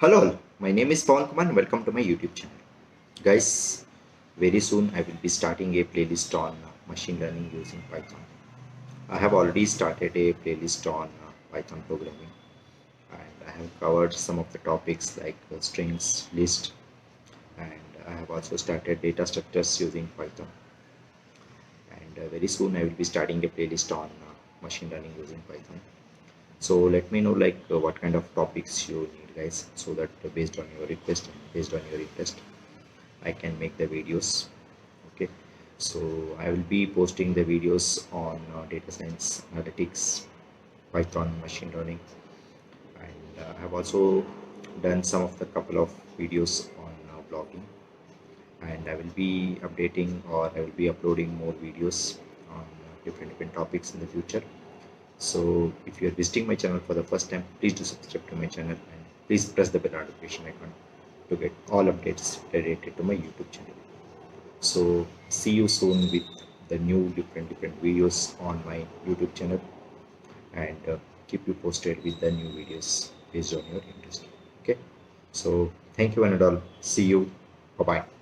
Hello, all. My name is Pavan Kumar and welcome to my YouTube channel. Guys, very soon I will be starting a playlist on machine learning using Python. I have already started a playlist on Python programming and I have covered some of the topics like strings, list, and I have also started data structures using Python. And very soon I will be starting a playlist on machine learning using Python. So let me know what kind of topics you need, guys, so that based on your request and based on your interest I can make the videos. Okay, so I will be posting the videos on data science, analytics, Python, machine learning, and I have also done some of the couple of videos on blogging, and I will be updating or I will be uploading more videos on different topics in the future. So if you are visiting my channel for the first time, please do subscribe to my channel and please press the bell notification icon to get all updates related to my YouTube channel. So see you soon with the new different videos on my YouTube channel, and keep you posted with the new videos based on your interest. Okay, so thank you and all. See you. Bye bye.